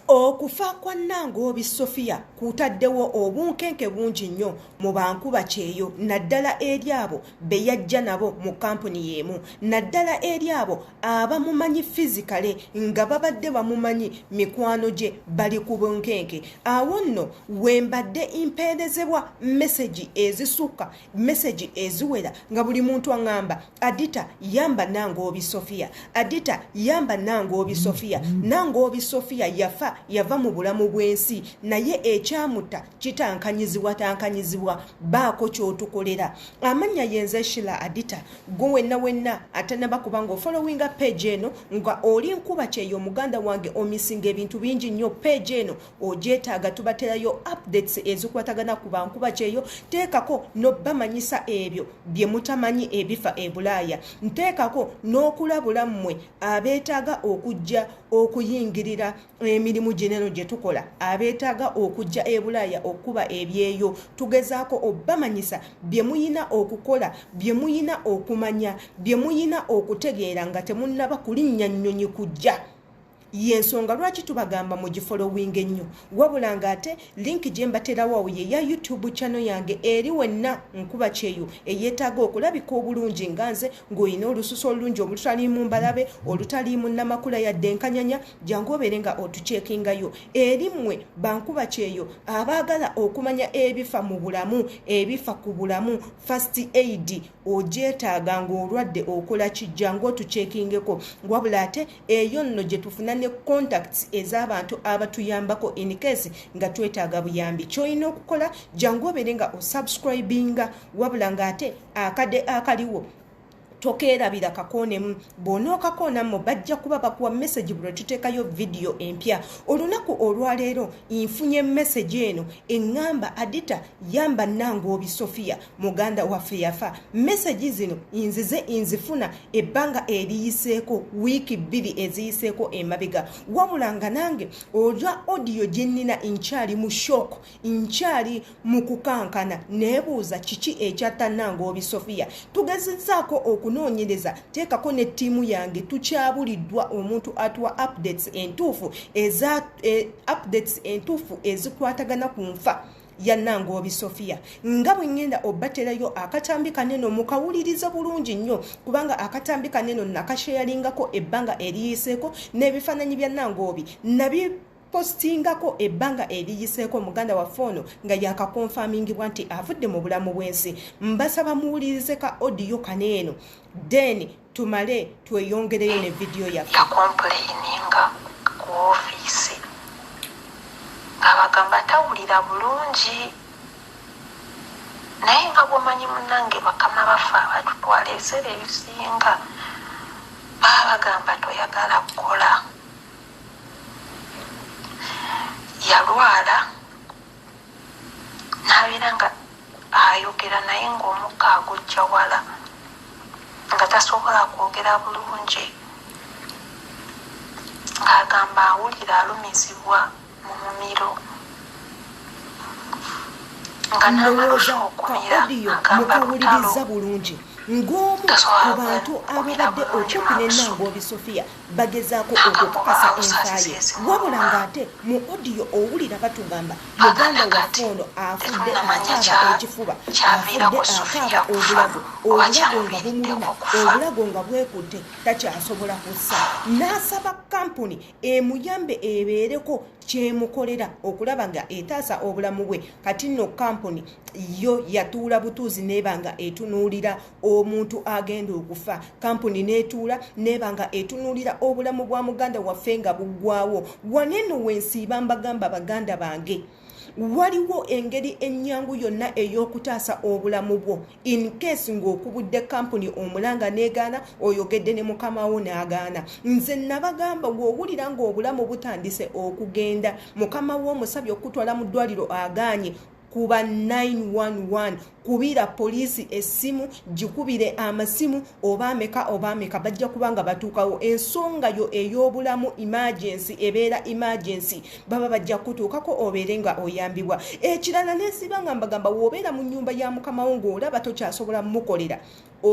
Okufa kwa Nangoobi Sophia kutaddewo obunkenke bungi nnyo mu bankuba kyeyo naddala eri abo be yajja nabo mu kampuni y'emu naddala eri abo abamumanyi fizikale nga babadde bamumanyi mikwano gye bali ku bunkenke. Awo nno wembadde impeerezebwa meseji ezisukka meseji eziwera nga buli muntu aŋŋamba Adita yamba Nangoobi Sophia, Adita yamba Nangoobi Sophia. Nangoobi Sophia yava mu bulamu bw'ensi naye ekyamutta kitankanyizibwa baako kyotukolera. Amanya yenze Shila Adita gwe wenna atanaba kubanga ofollowinga page eno nga oli nkuba kyeyo muganda wange omisinga ebintu bingi nnyo page eno ogyetaaga tubaterayo updates ezikwatagana ku bankuba kyeyo teekako n'obbamanyisa ebyo bye mutamanyi ebifa e Bulaaya nteekako n'okulabula mmwe abeetaaga okujja okuyingirira emirimu gineno gye tukola abeetaaga okujja e Bulaaya okuba ebyeyo tugezaako obbamanyisa bye muyina okukola bye muyina okumanya bye muyina okutegeera nga temunnaba kulinnya nnyonyi kujja. Yensonga lwaki tubagamba mu gifollowing ennyo wabula ng'ate link gye mbaterawo ye ya YouTube channel yange eri wenna nkuba kyeyo eyeetaaga okulabika obulungi nga nze ng'olina olususu olulungi olutaliimu mbalabe olutaliimu namakula yadde enkanyanya jangu obeere nga otucekingayo eri mmwe bankuba kyeyo abaagala okumanya ebifa mu bulamu ebifa ku bulamu first aid ogyetaaga ng'olwadde okola kijja ng'otucekingeko wabula ate eyo nno gye tufuna ne contacts ez'abantu abatuyambako in case nga twetaaga buyambi ky'olina okukola jangu obeere nga osubscribinga wabula ng'ate akadde akaliwo tokeerabira kakoonemu bw'onookakoonamu bajja kuba bakuwa message bwe tuteekayo video empya. Olunaku olwaleero nfunye message eno eŋŋamba Adita yamba Nangoobi Sophia muganda waffe yafa. Message zino nzifuna ebbanga eriyiseeko wiiki 2 eziyiseeko emabega wabula nga nange olwa audio gye nnina nkyali mu shock nkyali mu kukankana neebuuza kiki ekyatta Nangoobi Sophia. Tugezezzaako okunoonyereza teekako ne ttiimu yange tukyabuliddwa omuntu atuwa updates entuufu ezikwatagana ku nfa ya Nangoobi Sophia nga bwe ngenda obbaterayo akatambi kaneno mukawuliriza bulungi nnyo kubanga akatambi kaneno nakasheyalingako ebbanga eriyiseeko n'ebifaananyi bya Nangoobi postingako ebbanga eriyiseeko muganda wa fono nga yakakonfamingibwa nti avudde mu bulamu bw'ensi. Mbasaba muwulirize ka audio kaneeno then tumale tweyongereyo ne video yaffe. Yakomplaininga ku ofiisi ng'abagamba tawulira bulungi naye nga bw'omanyi munnange bakama bafe abatutwala ebiseera ebisinga baabagamba toyagala kukola. Yalwala n'abeera nga ayogera naye ng'omukka agujja wala nga tasobola kwogera bulungi ng'agamba awulira alumizibwa mu mumiro nga n'amalusha okumira agamba lutalo bulungi ng'omu ku bantu ababadde okumpi ne Nangoobi Sophia bagezaako okukakasa ensaaye wabula ng'ate mu audio owulira batugamba muganda wa fono afudde akaaba ekifuba afudde akaaba obulago nga bumuluma obulago nga bwekutte takyasobola kussa n'asaba kampuni emuyambe ebeereko kyemukolera okulaba nga etaasa obulamu bwe. Kati nno kampuni yo yatuula butuuzi neeba nga etunuulira omuntu agenda okufa. Kampuni neetuula neeba nga etunuulira obulamu bwa muganda waffe nga buggwawo. Waneno wensiiba mbagamba baganda bange waliwo engeri ennyangu yonna ey'okutaasa obulamu bwo in case ng'okubudde kampuni omulanga neegaana oyogedde ne mukamawo n'agaana. Nze nabagamba ng'owulira ng'obulamu butandise okugenda mukamawo omusabye okutwala mu ddwaliro agaanye kuba 911 kubira poliisi essimu gikubire amasimu oba ameka bajja kubanga batuukawo. Ensonga yo ey'obulamu emergency ebeera emergency baba bajja kutuukako obeere nga oyambibwa. Ekirala nesiba nga mbagamba w'obeera mu nnyumba ya mukamawo ng'olaba tokyasobola mukolera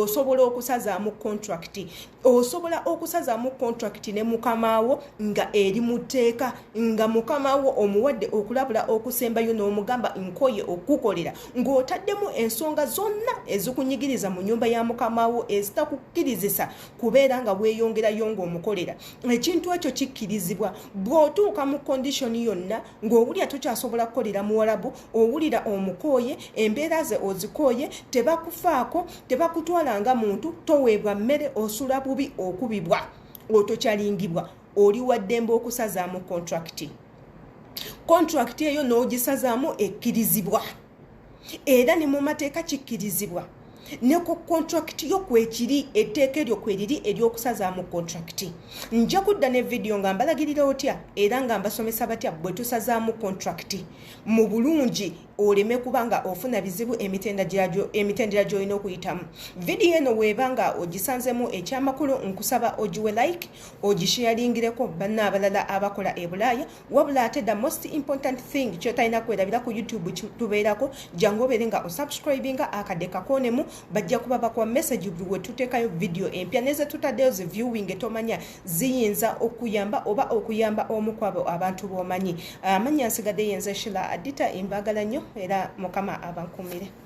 osobola okusazaamu contract osobola okusazaamu contract ne mukamaawo nga eri muteeka nga mukamaawo omuwadde okulabula okusembayo n'omugamba nkoye okukolera ng'otaddemu ensonga zonna ezikunyigiriza mu nyumba ya mukamaawo ezitakukkirizisa kubeera nga weeyongerayo ng'omukolera ekintu ekyo kikkirizibwa bw'otuuka mu kondishoni yonna ng'owulira tokyasobola kukolera muwalabu owulira omukooye embeera ze ozikooye tebakufaako tebakutwala nga muntu toweebwa mmere osula bubi okubibwa otokyalingibwa oli waddembe okusazaamu contract eyo n'ogisazaamu ekkirizibwa era ne mu mateeka kikkirizibwa ne ku contract yo kwekiri etteeka eryo kweriri ery'okusazaamu contract nja kudda ne video nga mbalagirira otya era nga mbasomesa batya bwe tusazaamu contract mu bulungi oleme kubanga ofuna bizibu emitendera gy'olina okuyitamu video eno weebanga ogisanzemu ekyamakulu nkusaba ogiwe like ogisharingireko banna abalala abakola e Bulaaya wabula ate the most important thing kyotalina kwerabira ku YouTube tubeerako jangu obeere nga osubscribinga akadde kakonemu bajja kuba bakuwa message buli we tuteekayo video empya neze tutaddeyo zi viewing tomanya ziyinza okuyamba oba okuyamba omu kwabo abantu b'omanyi amanya nsigadde yenze Shila Adita imbagala nnyo era mukama abankumire